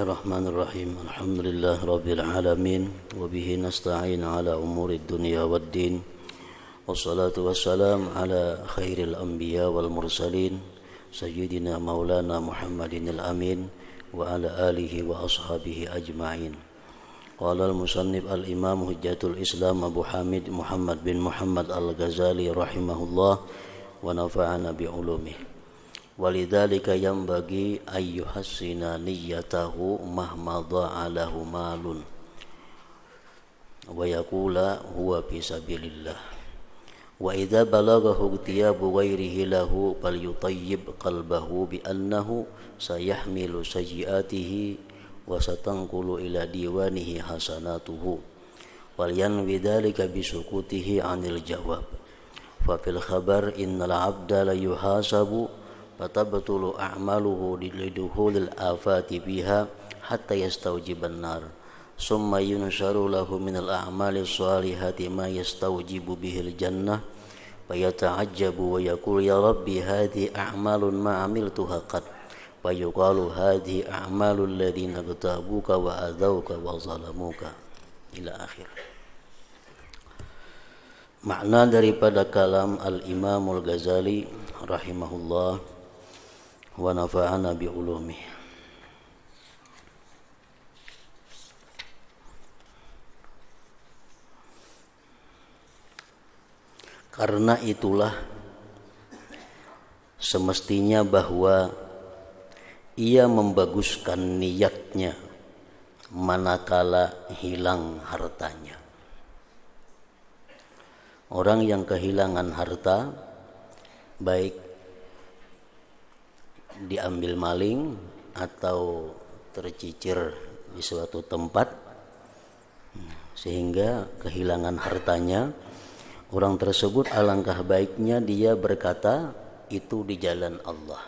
Bismillahirrahmanirrahim. Alhamdulillah rabbil alamin wa bihi nasta'in ala umuri dunya waddin. Wassalatu wassalam ala khairil anbiya wal mursalin sayyidina maulana Muhammadin al-amin wa ala alihi wa ashabihi ajma'in. Qala al-musannif al-imam hujjatul Islam Abu Hamid Muhammad bin Muhammad al-Ghazali rahimahullah wa nafa'ana bi ulumihi. Walidzalika yanbaghi ayyuhassina niyyatahu mahma dha'alahu malun wa yaqula huwa fi sabilillah wa idza balaghahu tiyabu ghairihi lahu falyutayyib qalbahu bi annahu sayahmilu sayyi'atihi wa satanqulu ila diwanihi hasanatuhu wal yanwi dzalika bi sukutihi 'anil jawab fa fil khabar innal 'abda la yuhasabu fatabtulu a'maluhu liduhulil afati biha hatta yastawjiban nar summa yunsharu lahu minal a'mali shalihati ma yastawjibu bihil jannah fayata'ajjabu wa yaqul ya rabbi hadhi a'malun ma amiltuha qad wa yuqalu hadhi a'malul ladina katabuka wa adawka wa zalamuka ila akhir. Makna daripada kalam al-Imamul Ghazali rahimahullah wa nafa'ana bi ulumi. Karena itulah semestinya bahwa ia membaguskan niatnya manakala hilang hartanya. Orang yang kehilangan harta, baik diambil maling atau tercicir di suatu tempat sehingga kehilangan hartanya, orang tersebut alangkah baiknya dia berkata itu di jalan Allah.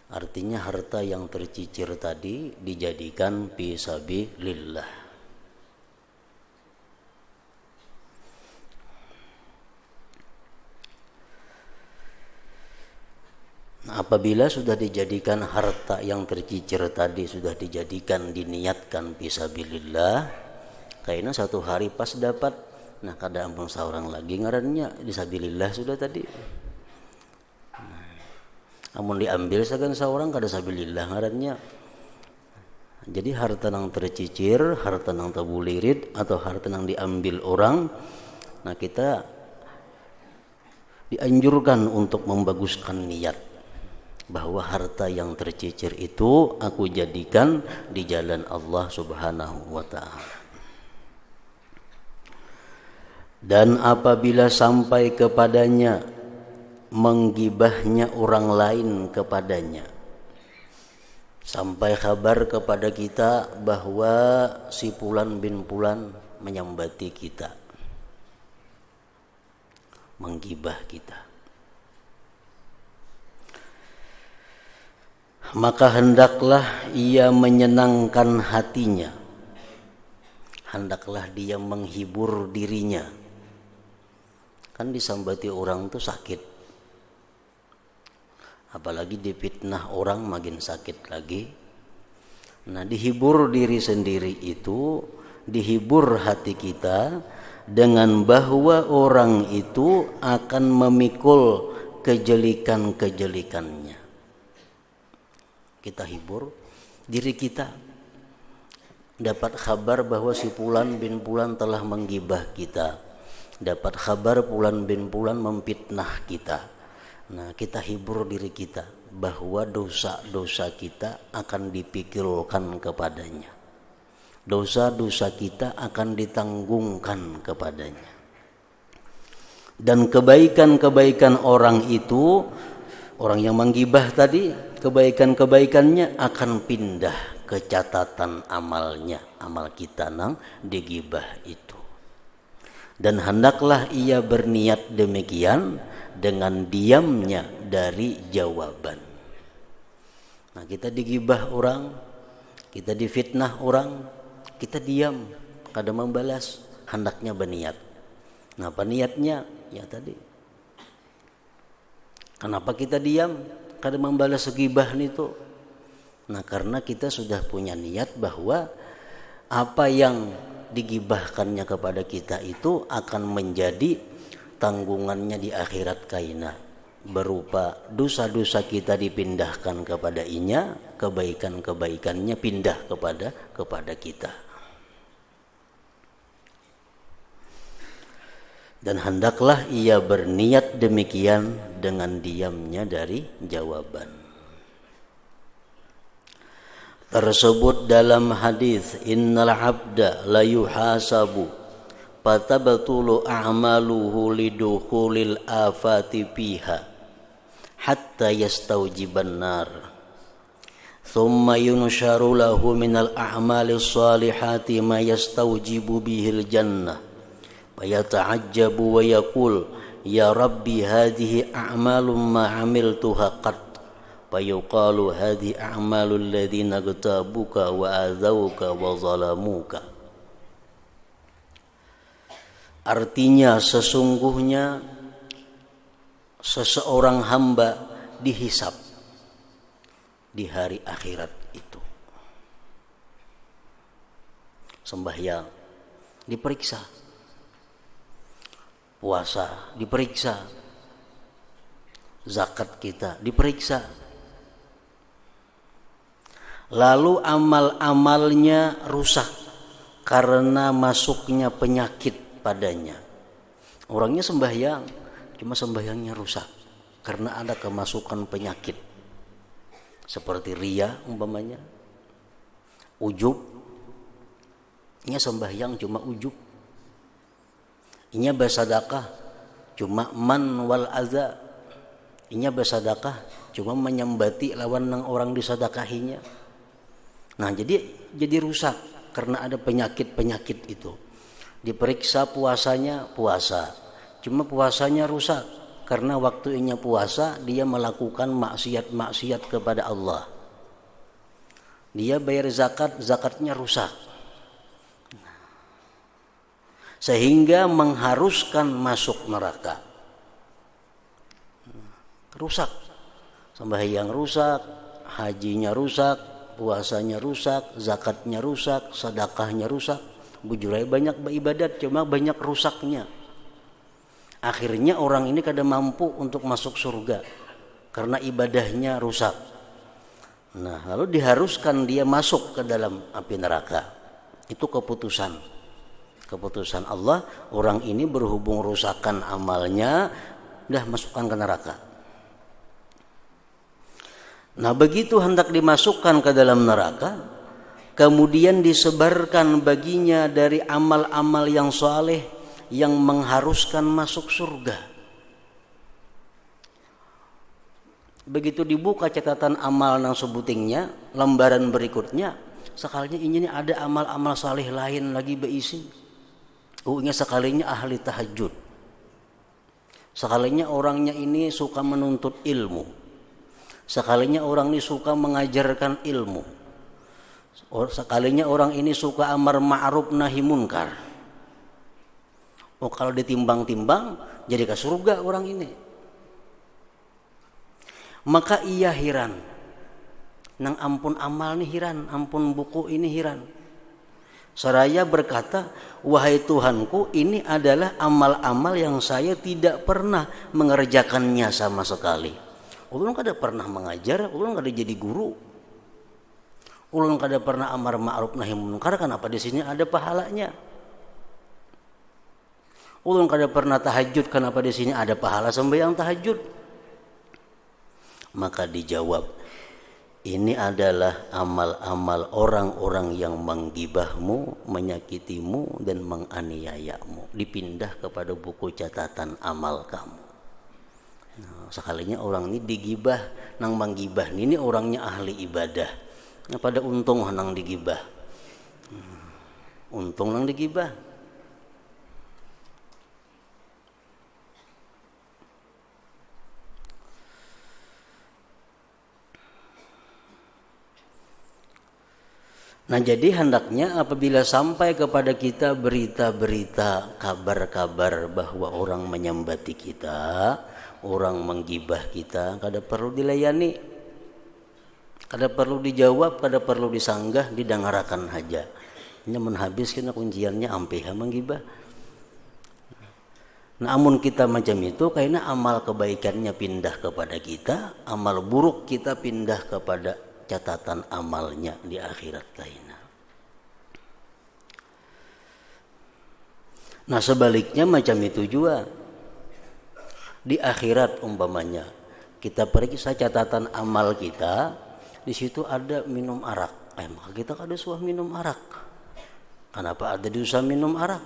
Artinya harta yang tercicir tadi dijadikan fi sabilillah. Nah, apabila sudah dijadikan harta yang tercicir tadi sudah dijadikan diniatkan fisabilillah, kayaknya satu hari pas dapat, nah kada ampun seorang lagi ngarannya disabilillah sudah tadi. Amun diambil sagan seorang kada sabilillah ngarannya. Jadi harta yang tercicir, harta yang tabulirit atau harta yang diambil orang, nah kita dianjurkan untuk membaguskan niat bahwa harta yang tercicir itu aku jadikan di jalan Allah Subhanahu wa ta'ala. Dan apabila sampai kepadanya menggibahnya orang lain kepadanya, sampai kabar kepada kita bahwa si Fulan bin Fulan menyambati kita, menggibah kita, maka hendaklah ia menyenangkan hatinya, hendaklah dia menghibur dirinya. Kan disambati orang tuh sakit, apalagi difitnah orang makin sakit lagi. Nah, dihibur diri sendiri itu, dihibur hati kita dengan bahwa orang itu akan memikul kejelikan-kejelikannya. Kita hibur diri kita, dapat kabar bahwa si Fulan bin Fulan telah menggibah kita, dapat kabar Fulan bin Fulan memfitnah kita. Nah, kita hibur diri kita bahwa dosa-dosa kita akan dipikirkan kepadanya, dosa-dosa kita akan ditanggungkan kepadanya, dan kebaikan-kebaikan orang itu, orang yang menggibah tadi, kebaikan-kebaikannya akan pindah ke catatan amalnya, amal kita nang digibah itu. Dan hendaklah ia berniat demikian dengan diamnya dari jawaban. Nah, kita digibah orang, kita difitnah orang, kita diam, kada membalas, hendaknya berniat. Nah, apa niatnya? Ya tadi. Kenapa kita diam? Kada membalas gibah itu. Nah, karena kita sudah punya niat bahwa apa yang digibahkannya kepada kita itu akan menjadi tanggungannya di akhirat kaina, berupa dosa-dosa kita dipindahkan kepada inya, kebaikan-kebaikannya pindah kepada kita. Dan hendaklah ia berniat demikian dengan diamnya dari jawaban. Tersebut dalam hadis, innal abda la yuhasabu fatabtulu a'maluhu lidukhulil afati fiha hatta yastawjiban nar thumma yunsharu lahu minal a'malis salihati ma yastawjibu bihil jannah fayata'ajjabu wa yaqul ya rabbi hadhihi a'malun ma 'amiltuha qat fayuqalu hadhihi a'malul ladzina ghtabuka wa adzauka wa zalamuka. Artinya sesungguhnya seseorang hamba dihisab di hari akhirat itu. Sembahyang diperiksa, puasa diperiksa, zakat kita diperiksa. Lalu amal-amalnya rusak karena masuknya penyakit padanya. Orangnya sembahyang, cuma sembahyangnya rusak karena ada kemasukan penyakit seperti riya umpamanya, ujub. Inya sembahyang cuma ujub, inya bersedekah cuma man wal adza, inya bersedekah cuma menyembati lawan nang orang disedekahinya. Nah, jadi rusak karena ada penyakit-penyakit itu. Diperiksa puasanya, puasa. Cuma puasanya rusak karena waktunya puasa dia melakukan maksiat-maksiat kepada Allah. Dia bayar zakat, zakatnya rusak. Sehingga mengharuskan masuk neraka. Rusak. Sembahyang rusak, hajinya rusak, puasanya rusak, zakatnya rusak, sedekahnya rusak. Bujurai banyak beribadat, cuma banyak rusaknya. Akhirnya orang ini kada mampu untuk masuk surga karena ibadahnya rusak. Nah, lalu diharuskan dia masuk ke dalam api neraka. Itu keputusan Allah. Orang ini berhubung rusakan amalnya, dah masukkan ke neraka. Nah, begitu hendak dimasukkan ke dalam neraka, kemudian disebarkan baginya dari amal-amal yang saleh yang mengharuskan masuk surga. Begitu dibuka catatan amal nang sebutingnya, lembaran berikutnya, sekalinya ini ada amal-amal saleh lain lagi beisi. Sekalinya ahli tahajud. Sekalinya orangnya ini suka menuntut ilmu. Sekalinya orang ini suka mengajarkan ilmu. Sekalinya orang ini suka amar ma'ruf nahi munkar. Kalau ditimbang-timbang jadi ke surga orang ini. Maka ia hiran. Nang ampun amal ini hiran, ampun buku ini hiran. Seraya berkata, wahai Tuhanku, ini adalah amal-amal yang saya tidak pernah mengerjakannya sama sekali. Ulun kada pernah mengajar, ulun kada jadi guru. Ulun kada pernah amar ma'ruf nahi munkar, kenapa di sini ada pahalanya? Ulun kada pernah tahajud, kenapa di sini ada pahala sembahyang tahajud? Maka dijawab, ini adalah amal-amal orang-orang yang menggibahmu, menyakitimu dan menganiayamu. Dipindah kepada buku catatan amal kamu. Nah, sekalinya orang ini digibah, nang menggibah ini orangnya ahli ibadah. Nah, pada untung nang digibah. Untung nang digibah. Nah, jadi hendaknya apabila sampai kepada kita berita-berita, kabar-kabar bahwa orang menyembati kita, orang menggibah kita, kada perlu dilayani. Kada perlu dijawab, kada perlu disanggah, didengarakan haja. Ini menhabiskan kunciannya ampeha menggibah. Namun kita macam itu karena amal kebaikannya pindah kepada kita, amal buruk kita pindah kepada catatan amalnya di akhirat kaina. Nah sebaliknya macam itu juga di akhirat umpamanya kita periksa catatan amal kita, di situ ada minum arak, maka kita kada usah minum arak. Kenapa ada dosa minum arak?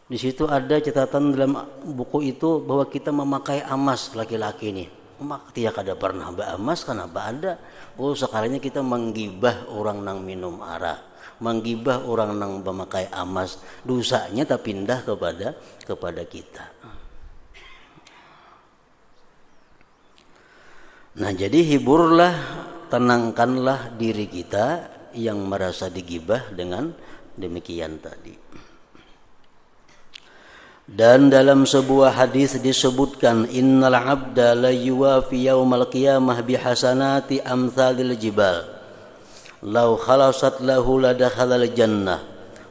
Di situ ada catatan dalam buku itu bahwa kita memakai amas laki-laki nih. Maka tidak ada pernah beramas, kenapa ada? Oh sekalinya kita menggibah orang nang minum arak, menggibah orang nang memakai amas, dosanya tak pindah kepada kita. Nah jadi hiburlah, tenangkanlah diri kita yang merasa digibah dengan demikian tadi. Dan dalam sebuah hadis disebutkan innal abda la yuwafi yaumal qiyamah bihasanati amsalil jibal law khalasat lahu ladakhalal jannah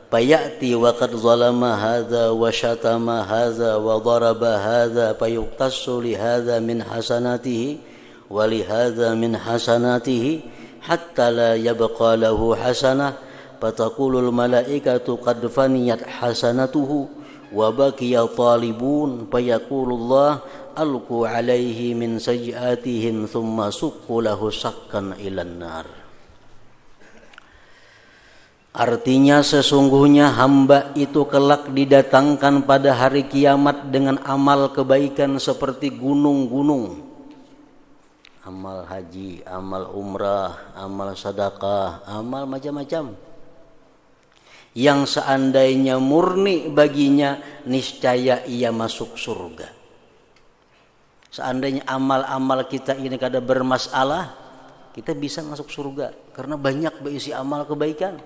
fayati wa qad zalama hadza wa syatama hadza wa daraba hadza fayuqtassu li hadza min hasanatihi wa li hadza min hasanatihi hatta la yabqa lahu hasanah fataqulul malaikatu qad faniyat hasanatuhu wa baqiya talibun fayaqulullah alqu alaihi min sayyiatihim thumma suqqu lahu sakkan ilan nar. Artinya sesungguhnya hamba itu kelak didatangkan pada hari kiamat dengan amal kebaikan seperti gunung-gunung, amal haji, amal umrah, amal sedekah, amal macam-macam yang seandainya murni baginya niscaya ia masuk surga. Seandainya amal-amal kita ini kada bermasalah, kita bisa masuk surga karena banyak berisi amal kebaikan.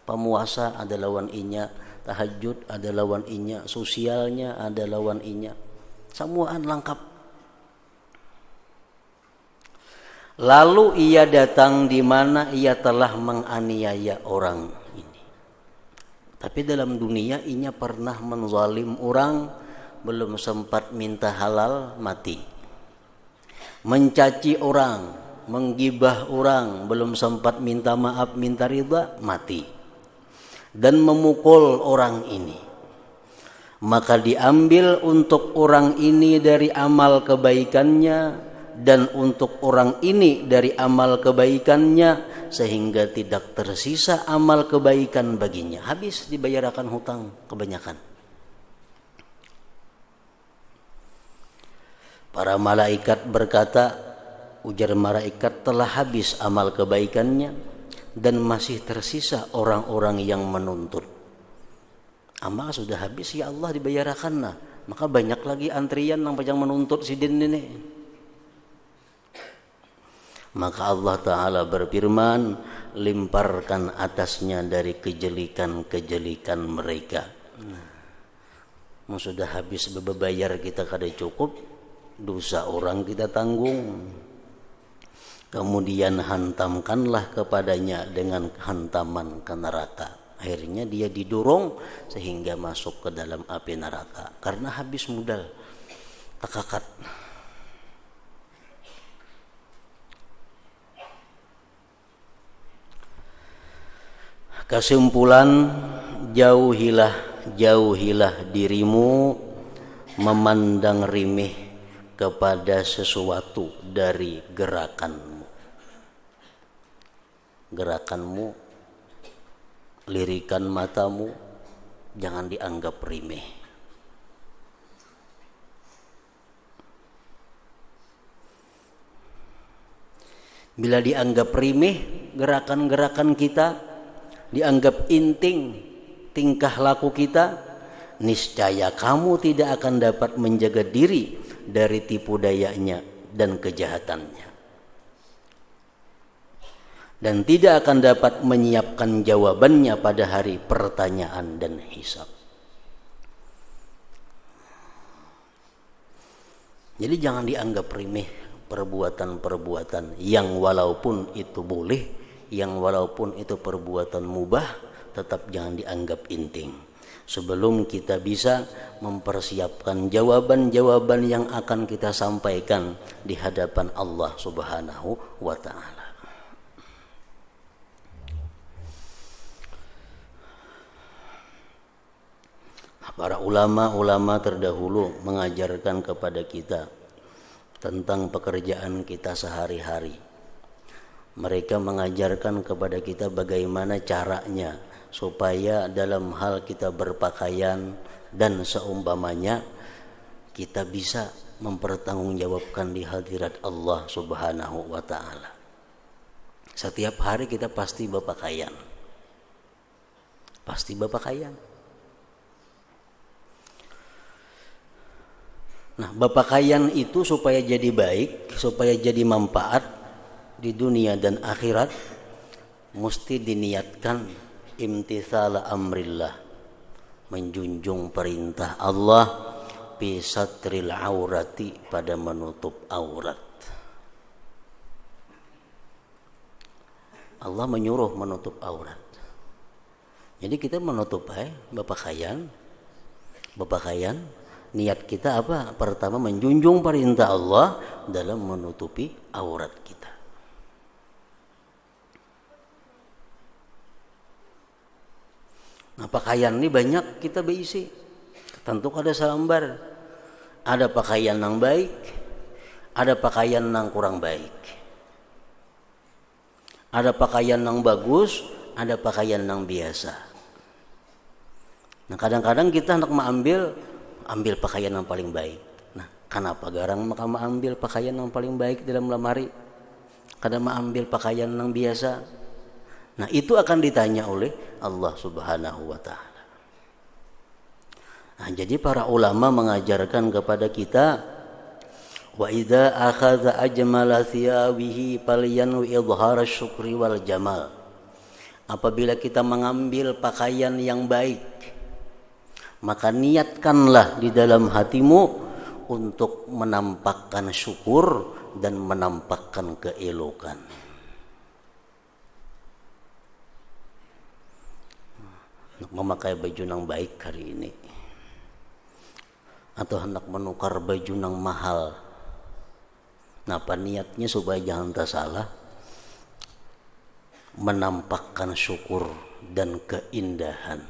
Pemuasa ada lawan inya, tahajud ada lawan inya, sosialnya ada lawan inya, semuaan lengkap. Lalu ia datang di mana ia telah menganiaya orang. Tapi dalam dunia inya pernah menzalim orang, belum sempat minta halal mati. Mencaci orang, menggibah orang, belum sempat minta maaf, minta ridha, mati. Dan memukul orang ini. Maka diambil untuk orang ini dari amal kebaikannya dan untuk orang ini dari amal kebaikannya sehingga tidak tersisa amal kebaikan baginya. Habis dibayarkan hutang kebanyakan. Para malaikat berkata, ujar malaikat, telah habis amal kebaikannya dan masih tersisa orang-orang yang menuntut. Amal sudah habis ya Allah dibayarkan nah. Maka banyak lagi antrian yang menuntut sidin ini. Maka Allah Ta'ala berfirman, limparkan atasnya dari kejelikan-kejelikan mereka. Sudah habis bebayar kita kada cukup, dosa orang kita tanggung. Kemudian hantamkanlah kepadanya dengan hantaman ke neraka. Akhirnya dia didorong sehingga masuk ke dalam api neraka. Karena habis modal, takakat. Kesimpulan, jauhilah dirimu memandang rimeh kepada sesuatu dari gerakanmu. Gerakanmu, lirikan matamu, jangan dianggap rimeh. Bila dianggap rimeh, gerakan-gerakan kita dianggap inting, tingkah laku kita, niscaya kamu tidak akan dapat menjaga diri dari tipu dayanya dan kejahatannya, dan tidak akan dapat menyiapkan jawabannya pada hari pertanyaan dan hisab. Jadi jangan dianggap remeh perbuatan-perbuatan yang walaupun itu boleh, yang walaupun itu perbuatan mubah, tetap jangan dianggap inting. Sebelum kita bisa mempersiapkan jawaban-jawaban yang akan kita sampaikan di hadapan Allah Subhanahu wa ta'ala. Para ulama-ulama terdahulu mengajarkan kepada kita tentang pekerjaan kita sehari-hari. Mereka mengajarkan kepada kita bagaimana caranya supaya dalam hal kita berpakaian dan seumpamanya kita bisa mempertanggungjawabkan di hadirat Allah Subhanahu wa ta'ala. Setiap hari kita pasti berpakaian. Pasti berpakaian. Nah, berpakaian itu supaya jadi baik, supaya jadi manfaat di dunia dan akhirat, mesti diniatkan imtitsal amrillah, menjunjung perintah Allah, fi satril aurati, pada menutup aurat. Allah menyuruh menutup aurat. Jadi kita menutup berpakaian. Niat kita apa? Pertama, menjunjung perintah Allah dalam menutupi aurat kita. Nah, pakaian ini banyak kita berisi. Tentu ada selembar. Ada pakaian yang baik, ada pakaian yang kurang baik. Ada pakaian yang bagus, ada pakaian yang biasa. Nah, kadang-kadang kita hendak ambil pakaian yang paling baik. Nah, kenapa garang maka ambil pakaian yang paling baik dalam lemari? Kadang ambil pakaian yang biasa. Nah, itu akan ditanya oleh Allah Subhanahu wa ta'ala. Nah, jadi para ulama mengajarkan kepada kita, wa idza akhadha ajmala thiyabihi falyanwi idhhar syukri wal jamal. Apabila kita mengambil pakaian yang baik, maka niatkanlah di dalam hatimu untuk menampakkan syukur dan menampakkan keelokan. Hendak memakai baju yang baik hari ini, atau hendak menukar baju yang mahal. Napa niatnya supaya jangan tersalah, menampakkan syukur dan keindahan.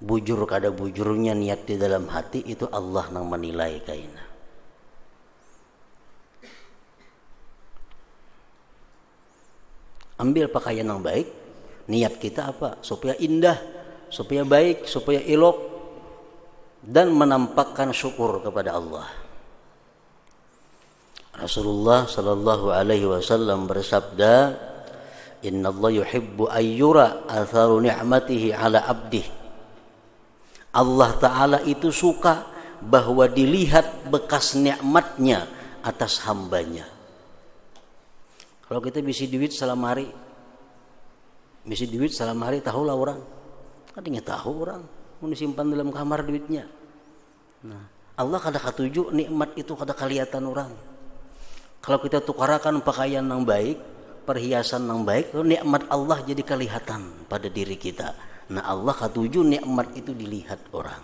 Bujur kada bujurnya niat di dalam hati itu Allah yang menilai kaina. Ambil pakaian yang baik, niat kita apa? Supaya indah, supaya baik, supaya elok, dan menampakkan syukur kepada Allah. Rasulullah sallallahu alaihi wasallam bersabda, "Innallaha yuhibbu ayyura atharu ni'matihi 'ala 'abdihi." Allah Ta'ala itu suka bahwa dilihat bekas nikmatnya atas hambanya. Kalau kita bisi duit salam hari tahulah orang. Kadangnya tahu orang, mau disimpan dalam kamar duitnya. Nah, Allah kada katuju nikmat itu kada kelihatan orang. Kalau kita tukarakan pakaian yang baik, perhiasan yang baik, nikmat Allah jadi kelihatan pada diri kita. Nah, Allah katuju nikmat itu dilihat orang.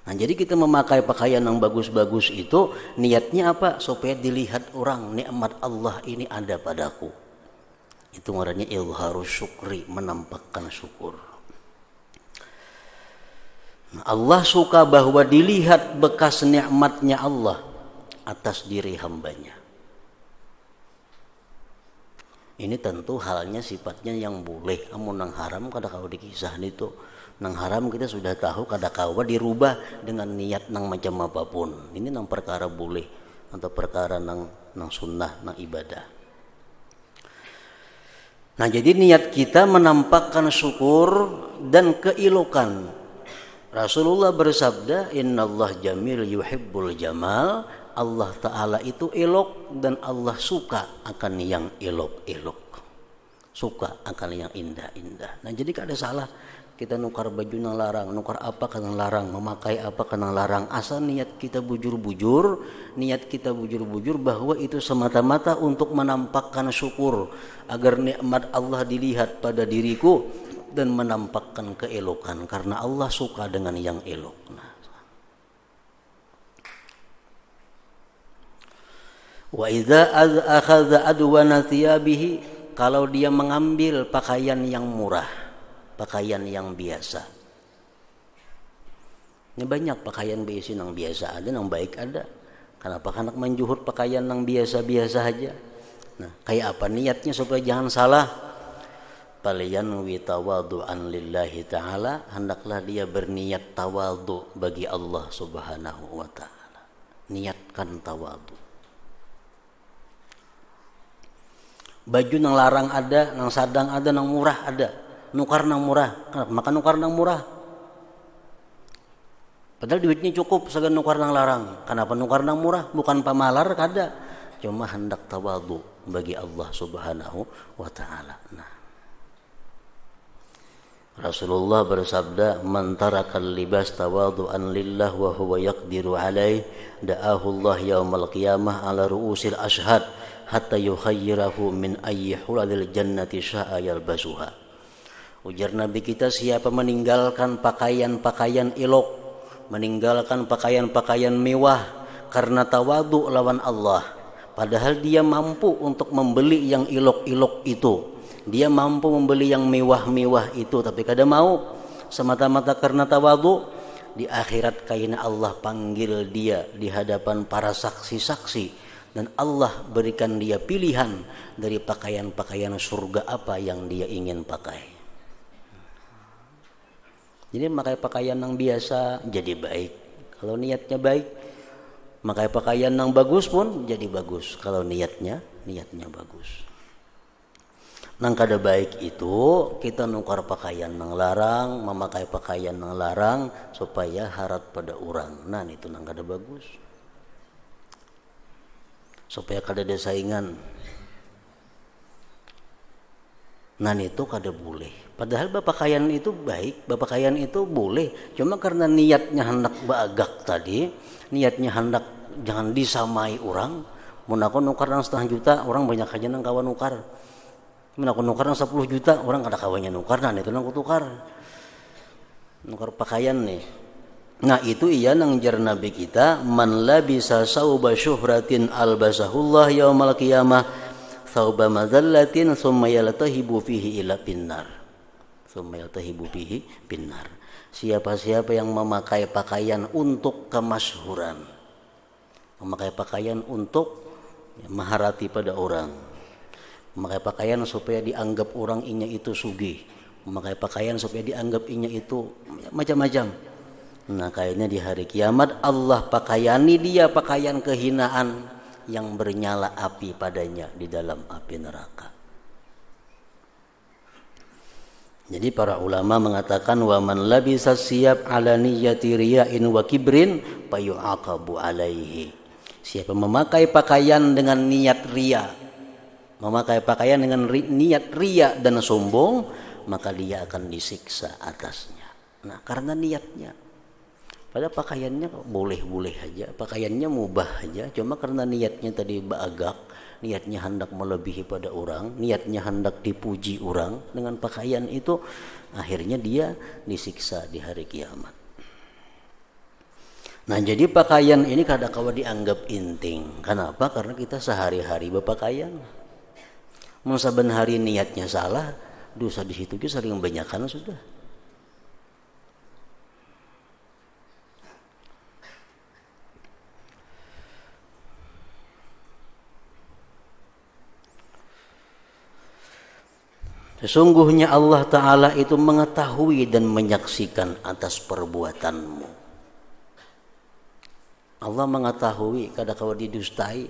Nah, jadi kita memakai pakaian yang bagus-bagus itu niatnya apa? Supaya dilihat orang, nikmat Allah ini ada padaku. Itu ngarannya izharus syukri, menampakkan syukur. Nah, Allah suka bahwa dilihat bekas nikmatnya Allah atas diri hambanya. Ini tentu halnya sifatnya yang boleh, amun nang haram kada kau dikisah itu. Nang haram kita sudah tahu kada kau dirubah dengan niat nang macam apapun. Ini nang perkara boleh atau perkara nang sunnah, nang ibadah. Nah, jadi niat kita menampakkan syukur dan keelokan. Rasulullah bersabda, "Innallaha jamil yuhibbul jamal." Allah Ta'ala itu elok dan Allah suka akan yang elok-elok, suka akan yang indah-indah. Nah, jadi kada salah kita nukar baju nang larang, nukar apa kan nang larang, memakai apa kan nang larang. Asal niat kita bujur-bujur, bahwa itu semata-mata untuk menampakkan syukur agar nikmat Allah dilihat pada diriku dan menampakkan keelokan karena Allah suka dengan yang elok. Wa idza akhadha adwana thiyabihi, kalau dia mengambil pakaian yang murah, pakaian yang biasa. Ini banyak pakaian biasa yang biasa ada, yang baik ada. Kenapa hendak menjuhur pakaian yang biasa-biasa aja? Nah, kayak apa niatnya supaya jangan salah? Paliyan witawadu'an lillahi ta'ala, hendaklah dia berniat tawadhu bagi Allah Subhanahu wa ta'ala. Niatkan tawadhu. Baju nang larang ada, nang sadang ada, nang murah ada. Nukar nang murah. Kenapa makan nukar nang murah? Padahal duitnya cukup segan nukar nang larang. Kenapa nukar nang murah? Bukan pamalar kada. Cuma hendak tawadhu bagi Allah Subhanahu wa ta'ala. Nah, Rasulullah bersabda, "Man tarakal libas tawadhu'an lillah wa huwa yaqdiru alaih, da'ahu Allah yaumal qiyamah ala ru'usil ashhad hatta yukhayyirahu min ayyi hulalil jannati sya'a yalbasuha." Ujar Nabi kita, siapa meninggalkan pakaian-pakaian elok, meninggalkan pakaian-pakaian mewah karena tawadhu lawan Allah, padahal dia mampu untuk membeli yang elok-elok itu, dia mampu membeli yang mewah-mewah itu, tapi kada mau semata-mata karena tawadhu, di akhirat kaina Allah panggil dia di hadapan para saksi-saksi dan Allah berikan dia pilihan dari pakaian-pakaian surga apa yang dia ingin pakai. Jadi memakai pakaian yang biasa jadi baik kalau niatnya baik, memakai pakaian yang bagus pun jadi bagus kalau niatnya bagus. Nang kada baik itu kita nukar pakaian nang larang, memakai pakaian nang larang supaya harap pada orang. Nah itu nang kada bagus. Supaya kada ada saingan. Nah itu kada boleh. Padahal bapakaian itu baik, bapakaian itu boleh. Cuma karena niatnya hendak baagak tadi, niatnya hendak jangan disamai orang. Mun aku nukar nang 1,5 juta, orang banyak aja nang kawan nukar. Mun aku nukar nang 10 juta, orang kada kawannya nukar. Nah itu nang kutukar. Nukar pakaian nih. Nah itu iya nang jar Nabi kita, man labisa sauba syuhratin albasahullah yaumal qiyamah sauba madzallatin summa yaltahibu fihi ila pinnar. Summa yaltahibu fihi pinnar. Siapa-siapa yang memakai pakaian untuk kemasyhuran, memakai pakaian untuk maharati pada orang, memakai pakaian supaya dianggap orang inya itu sugih, memakai pakaian supaya dianggap inya itu macam-macam. Nah kayaknya di hari kiamat Allah pakaiani dia pakaian kehinaan yang bernyala api padanya di dalam api neraka. Jadi para ulama mengatakan wa man labisa siyab ala niyyati riya'in wa kibrin fayu'aqabu alaihi. Siapa memakai pakaian dengan niat riya, memakai pakaian dengan niat riya dan sombong, maka dia akan disiksa atasnya. Nah karena niatnya. Padahal pakaiannya boleh-boleh aja, pakaiannya mubah aja, cuma karena niatnya tadi baagak, niatnya hendak melebihi pada orang, niatnya hendak dipuji orang dengan pakaian itu, akhirnya dia disiksa di hari kiamat. Nah jadi pakaian ini kadang-kala dianggap inting. Kenapa? Karena kita sehari-hari berpakaian. Mau saben hari niatnya salah, dosa di situ juga sering banyakkan sudah. Sesungguhnya Allah Ta'ala itu mengetahui dan menyaksikan atas perbuatanmu. Allah mengetahui kadang-kala didustai.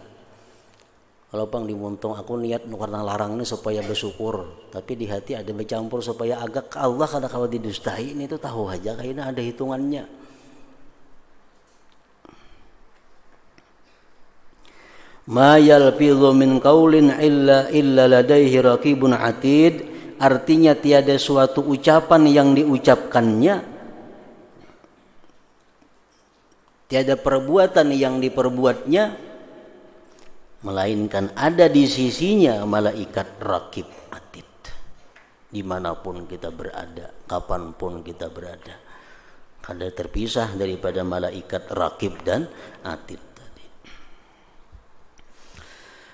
Kalau pang dimuntung aku niat karena larang ini supaya bersyukur, tapi di hati ada bercampur supaya agak ke Allah kadang-kala didustai, ini tuh tahu aja kayaknya ada hitungannya. Ma yalfidhu min qaulin illa ladaihi raqibun atid. artinya tiada suatu ucapan yang diucapkannya, tiada perbuatan yang diperbuatnya, melainkan ada di sisinya malaikat rakib atid. Dimanapun kita berada, kapanpun kita berada, kada terpisah daripada malaikat rakib dan atid.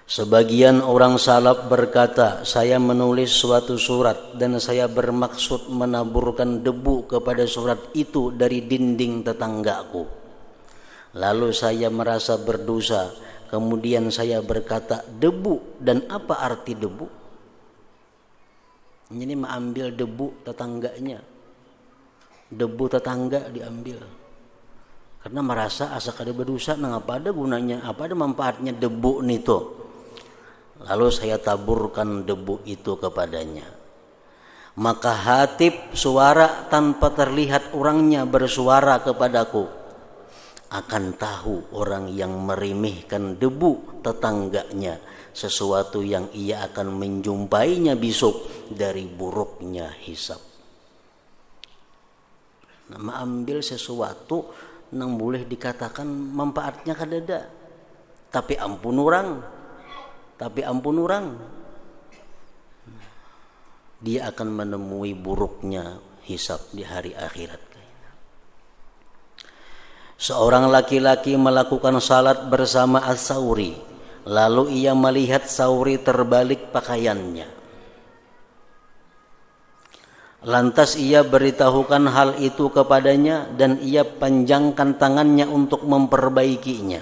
Sebagian orang salaf berkata, saya menulis suatu surat dan saya bermaksud menaburkan debu kepada surat itu dari dinding tetanggaku. Lalu saya merasa berdosa, kemudian saya berkata, debu, dan apa arti debu? Ini mengambil debu tetangganya. Debu tetangga diambil. Karena merasa asa kada berdosa, nah apa ada gunanya, apa ada manfaatnya debu nito. Lalu saya taburkan debu itu kepadanya. Maka Hatib suara tanpa terlihat orangnya bersuara kepadaku, akan tahu orang yang meremehkan debu tetangganya sesuatu yang ia akan menjumpainya besok dari buruknya hisab. Nah, mengambil sesuatu yang boleh dikatakan manfaatnya kadada, tapi ampun orang, dia akan menemui buruknya hisab di hari akhirat. Seorang laki-laki melakukan salat bersama As-Sauri, lalu ia melihat Sauri terbalik pakaiannya. Lantas ia beritahukan hal itu kepadanya dan ia panjangkan tangannya untuk memperbaikinya.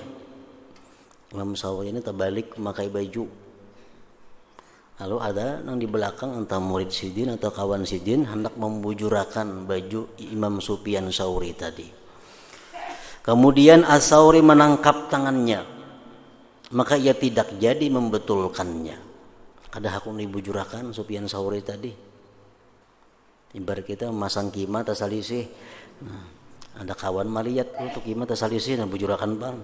Imam Sauri ini terbalik memakai baju. Lalu ada yang di belakang entah murid Sidin atau kawan Sidin hendak membujurakan baju Imam Sufyan Sauri tadi. Kemudian As-Sauri menangkap tangannya, maka ia tidak jadi membetulkannya. Kada hakun dibujurakan Sufyan Sauri tadi. Ibarat kita masang kima tasalisih. Ada kawan maliat untuk kima tasalisih dan bujurakan bang.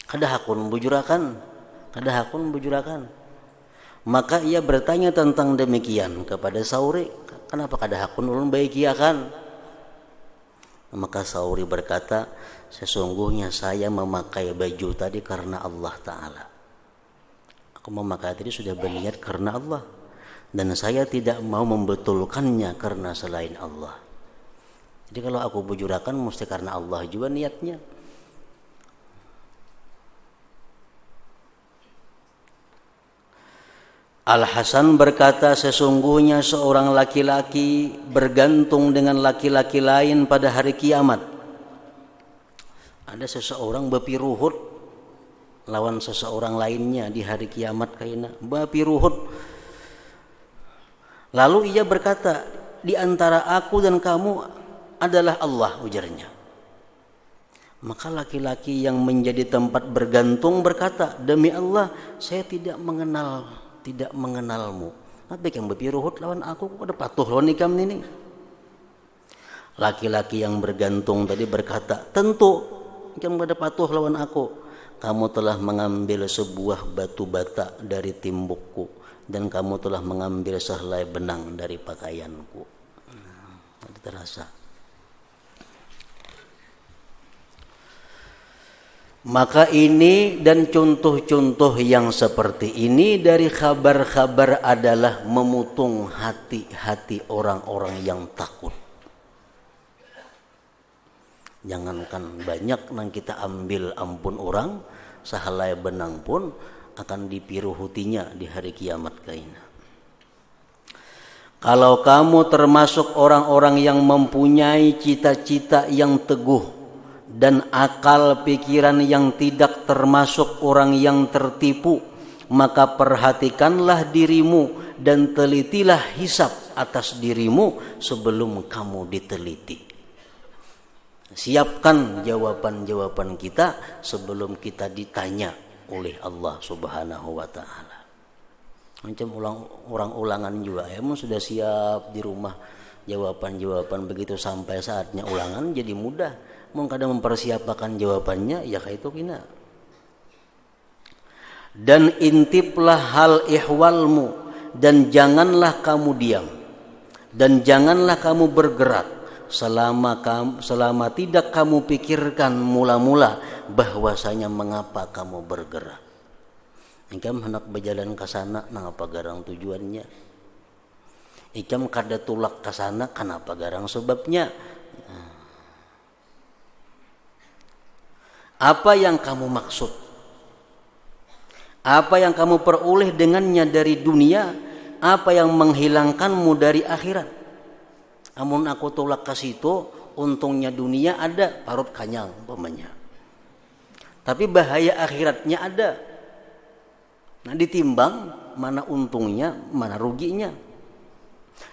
Kada hakun bujurakan. Maka ia bertanya tentang demikian kepada Sauri, kenapa kada hakun ulun baikiakan? Maka Sauri berkata, sesungguhnya saya memakai baju tadi karena Allah Ta'ala. Aku memakai tadi sudah berniat karena Allah, dan saya tidak mau membetulkannya karena selain Allah. Jadi kalau aku bujurakan mesti karena Allah juga niatnya. Al-Hasan berkata, sesungguhnya seorang laki-laki bergantung dengan laki-laki lain pada hari kiamat. Ada seseorang berpiruhut lawan seseorang lainnya di hari kiamat kaina berpiruhut. Lalu ia berkata, di antara aku dan kamu adalah Allah, ujarnya. Maka laki-laki yang menjadi tempat bergantung berkata, demi Allah, saya tidak mengenalmu. Apa yang berpiruhut lawan aku, kok ada patuh lawan ikam ini? Laki-laki yang bergantung tadi berkata, tentu ikam ada patuh lawan aku. Kamu telah mengambil sebuah batu bata dari timbukku, dan kamu telah mengambil sehelai benang dari pakaianku. Ada terasa. Maka ini dan contoh-contoh yang seperti ini dari kabar-kabar adalah memutung hati-hati orang-orang yang takut. Jangankan banyak yang kita ambil ampun orang, sehelai benang pun akan dipiruhutinya di hari kiamat kaina. Kalau kamu termasuk orang-orang yang mempunyai cita-cita yang teguh dan akal pikiran yang tidak termasuk orang yang tertipu, maka perhatikanlah dirimu dan telitilah hisab atas dirimu sebelum kamu diteliti. Siapkan jawaban-jawaban kita sebelum kita ditanya oleh Allah Subhanahu wa Ta'ala. Macam ulangan juga, emang sudah siap di rumah jawaban-jawaban, begitu sampai saatnya ulangan jadi mudah. Mau kadang mempersiapkan jawabannya, ya kayak itu kina. Dan intiplah hal ihwalmu dan janganlah kamu diam dan janganlah kamu bergerak selama tidak kamu pikirkan mula-mula bahwasanya mengapa kamu bergerak. Ikam hendak berjalan ke sana, kenapa garang tujuannya? Ikam kada tulak ke sana, kenapa garang sebabnya? Apa yang kamu maksud? Apa yang kamu peroleh dengannya dari dunia? Apa yang menghilangkanmu dari akhirat? Amun aku tolak ke situ, untungnya dunia ada, parut kanyang umpamanya. Tapi bahaya akhiratnya ada. Nah, ditimbang mana untungnya, mana ruginya.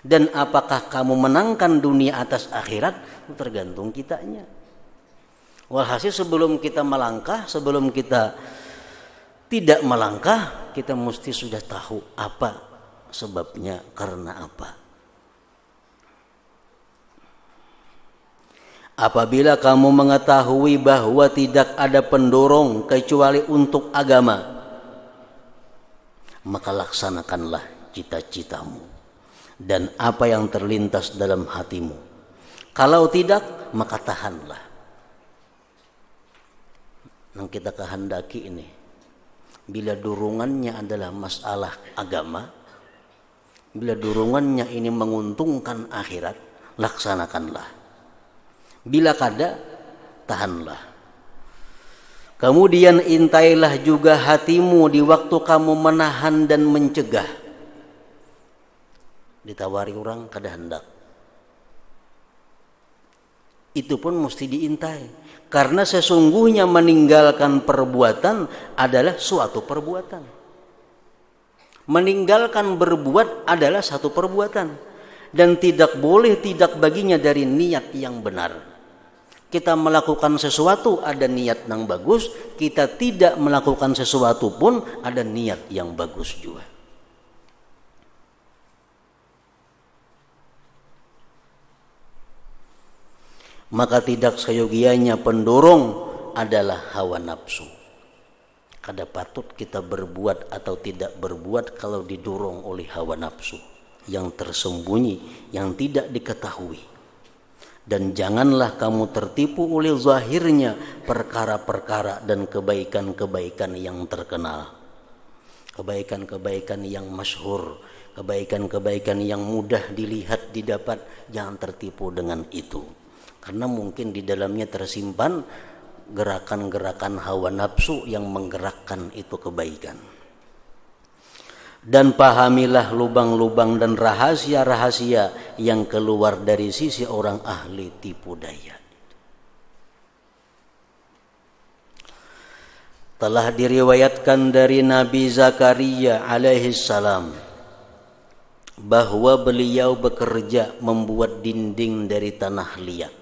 Dan apakah kamu menangkan dunia atas akhirat? Tergantung kitanya. Walhasil sebelum kita melangkah, sebelum kita tidak melangkah, kita mesti sudah tahu apa sebabnya, karena apa. Apabila kamu mengetahui bahwa tidak ada pendorong kecuali untuk agama, maka laksanakanlah cita-citamu dan apa yang terlintas dalam hatimu. Kalau tidak, maka tahanlah. Yang kita kehendaki ini, bila dorongannya adalah masalah agama, bila dorongannya ini menguntungkan akhirat, laksanakanlah. Bila kada, tahanlah. Kemudian intailah juga hatimu di waktu kamu menahan dan mencegah. Ditawari orang kada hendak, itu pun mesti diintai. Karena sesungguhnya meninggalkan perbuatan adalah suatu perbuatan. Meninggalkan berbuat adalah satu perbuatan. Dan tidak boleh tidak baginya dari niat yang benar. Kita melakukan sesuatu ada niat yang bagus. Kita tidak melakukan sesuatu pun ada niat yang bagus juga. Maka tidak seyogianya pendorong adalah hawa nafsu. Kada patut kita berbuat atau tidak berbuat kalau didorong oleh hawa nafsu yang tersembunyi, yang tidak diketahui. Dan janganlah kamu tertipu oleh zahirnya perkara-perkara dan kebaikan-kebaikan yang terkenal. Kebaikan-kebaikan yang masyhur, kebaikan-kebaikan yang mudah dilihat, didapat, jangan tertipu dengan itu. Karena mungkin di dalamnya tersimpan gerakan-gerakan hawa nafsu yang menggerakkan itu kebaikan. Dan pahamilah lubang-lubang dan rahasia-rahasia yang keluar dari sisi orang ahli tipu daya. Telah diriwayatkan dari Nabi Zakaria alaihissalam bahwa beliau bekerja membuat dinding dari tanah liat.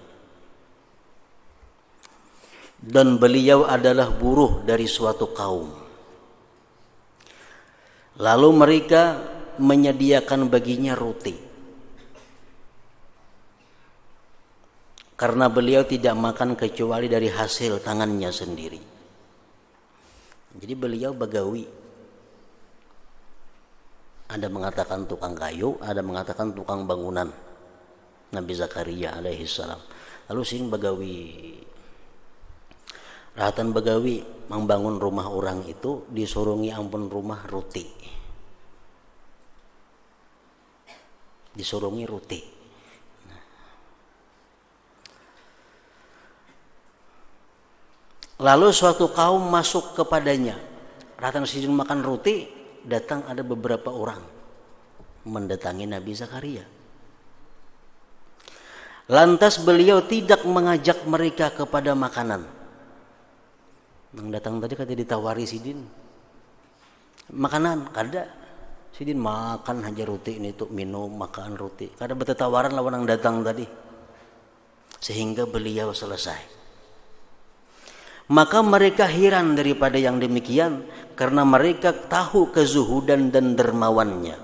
Dan beliau adalah buruh dari suatu kaum. Lalu mereka menyediakan baginya roti. Karena beliau tidak makan kecuali dari hasil tangannya sendiri. Jadi beliau bagawi. Ada mengatakan tukang kayu, ada mengatakan tukang bangunan. Nabi Zakaria alaihissalam. Lalu sing bagawi. Rahatan bagawi membangun rumah orang itu disurungi ampun rumah roti. Disurungi roti. Lalu suatu kaum masuk kepadanya. Rahatan sidin makan roti, datang ada beberapa orang mendatangi Nabi Zakaria. Lantas beliau tidak mengajak mereka kepada makanan. Yang datang tadi kata ditawari sidin makanan, kada. Sidin makan aja roti ini tuh, minum makan roti, kada bertawaran lawan yang datang tadi. Sehingga beliau selesai. Maka mereka heran daripada yang demikian, karena mereka tahu kezuhudan dan dermawannya.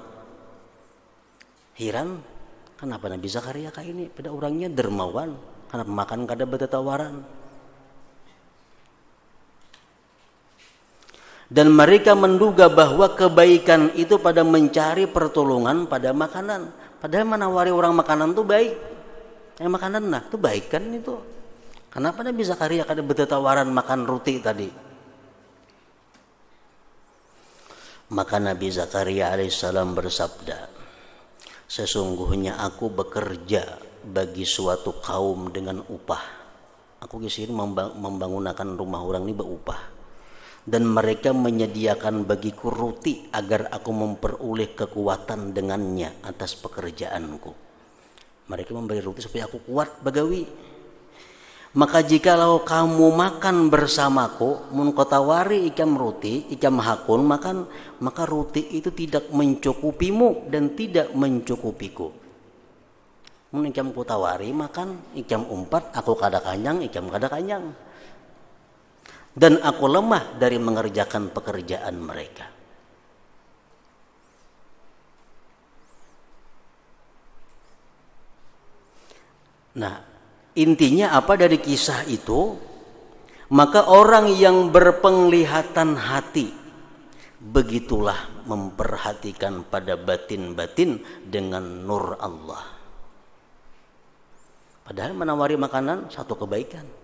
Heran, kenapa Nabi Zakaria kayak ini? Pada orangnya dermawan, kenapa makan kada bertawaran? Dan mereka menduga bahwa kebaikan itu pada mencari pertolongan pada makanan. Padahal menawari orang makanan tuh baik. Makanan nah itu baik kan itu. Kenapa Nabi Zakaria kada bertawaran makan roti tadi? Maka Nabi Zakaria alaihissalam bersabda, sesungguhnya aku bekerja bagi suatu kaum dengan upah. Aku kesini membangunkan rumah orang ini berupah. Dan mereka menyediakan bagiku roti agar aku memperoleh kekuatan dengannya atas pekerjaanku. Mereka memberi roti supaya aku kuat bagawi. Maka jikalau kamu makan bersamaku, mun kau tawari ikam roti, ikam hakun makan, maka roti itu tidak mencukupimu dan tidak mencukupiku. Mun ikam ku tawari makan, ikam umpat, aku kada kanyang, ikam kada kanyang. Dan aku lemah dari mengerjakan pekerjaan mereka. Nah, intinya apa dari kisah itu? Maka orang yang berpenglihatan hati begitulah memperhatikan pada batin-batin dengan nur Allah. Padahal menawari makanan satu kebaikan.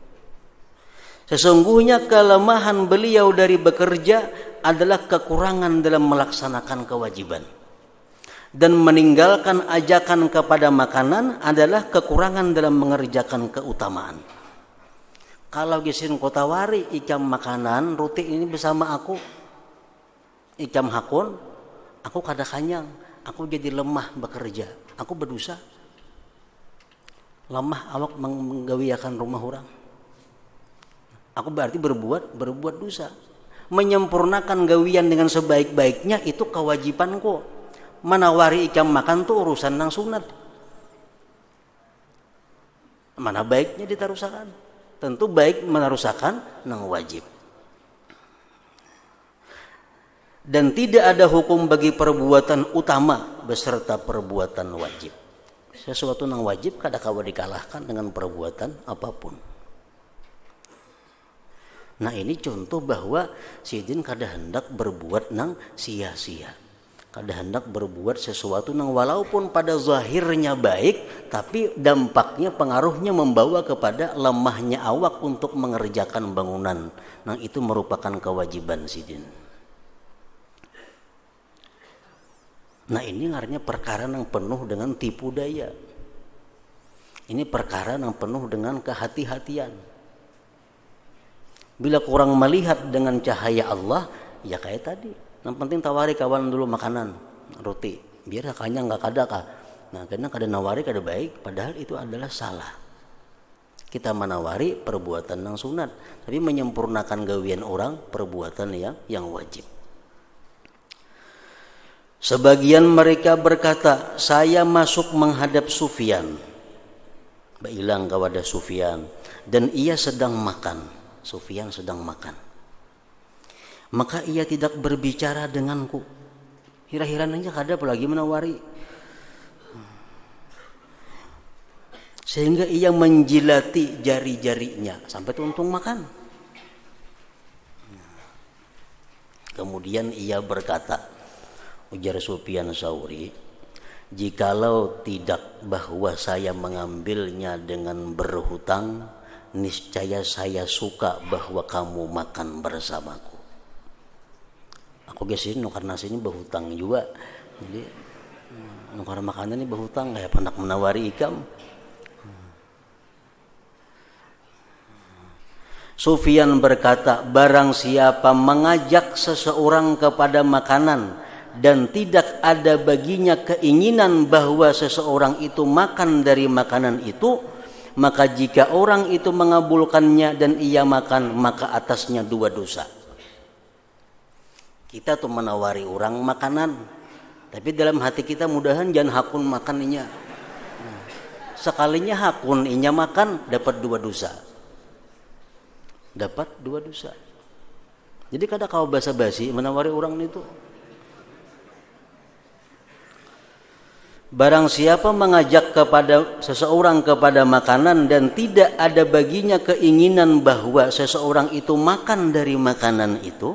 Sesungguhnya kelemahan beliau dari bekerja adalah kekurangan dalam melaksanakan kewajiban. Dan meninggalkan ajakan kepada makanan adalah kekurangan dalam mengerjakan keutamaan. Kalau gisin kota wari ikam makanan roti ini bersama aku, ikam hakun, aku kada kanyang, aku jadi lemah bekerja, aku berdosa. Lemah awak menggawiakan rumah orang. Aku berarti berbuat dosa. Menyempurnakan gawian dengan sebaik-baiknya itu kewajibanku. Menawari ikam makan tuh urusan nang sunat. Mana baiknya ditarusakan? Tentu baik menarusakan nang wajib. Dan tidak ada hukum bagi perbuatan utama beserta perbuatan wajib. Sesuatu nang wajib kada kawa dikalahkan dengan perbuatan apapun. Nah ini contoh bahwa Sidin kada hendak berbuat nang sia-sia. Kada hendak berbuat sesuatu nang walaupun pada zahirnya baik, tapi dampaknya pengaruhnya membawa kepada lemahnya awak untuk mengerjakan bangunan. Nah itu merupakan kewajiban Sidin. Nah ini artinya perkara yang penuh dengan tipu daya. Ini perkara yang penuh dengan kehati-hatian. Bila kurang melihat dengan cahaya Allah, ya kayak tadi. Yang penting tawari kawan dulu makanan, roti. Biar kakaknya nggak kada kah. Nah karena kada nawari kada baik, padahal itu adalah salah. Kita menawari perbuatan yang sunat, tapi menyempurnakan gawian orang perbuatan yang wajib. Sebagian mereka berkata, saya masuk menghadap Sufyan. Bailang kepada Sufyan dan ia sedang makan. Sufyan sedang makan. Maka ia tidak berbicara denganku. Hira-hiran aja kada apalagi menawari. Sehingga ia menjilati jari-jarinya sampai tuntung makan. Kemudian ia berkata, ujar Sufyan Tsauri, jikalau tidak bahwa saya mengambilnya dengan berhutang, niscaya saya suka bahwa kamu makan bersamaku. Aku gesin nukar nasi ini berhutang juga. Jadi nukar makanan ini berhutang kayak pernah menawari ikam. Sufyan berkata, barang siapa mengajak seseorang kepada makanan dan tidak ada baginya keinginan bahwa seseorang itu makan dari makanan itu, maka jika orang itu mengabulkannya dan ia makan, maka atasnya dua dosa. Kita tuh menawari orang makanan, tapi dalam hati kita mudahan jangan hakun makan inya. Sekalinya hakun inya makan, dapat dua dosa. Dapat dua dosa. Jadi kada kau basa-basi menawari orang itu. Barang siapa mengajak kepada seseorang kepada makanan dan tidak ada baginya keinginan bahwa seseorang itu makan dari makanan itu,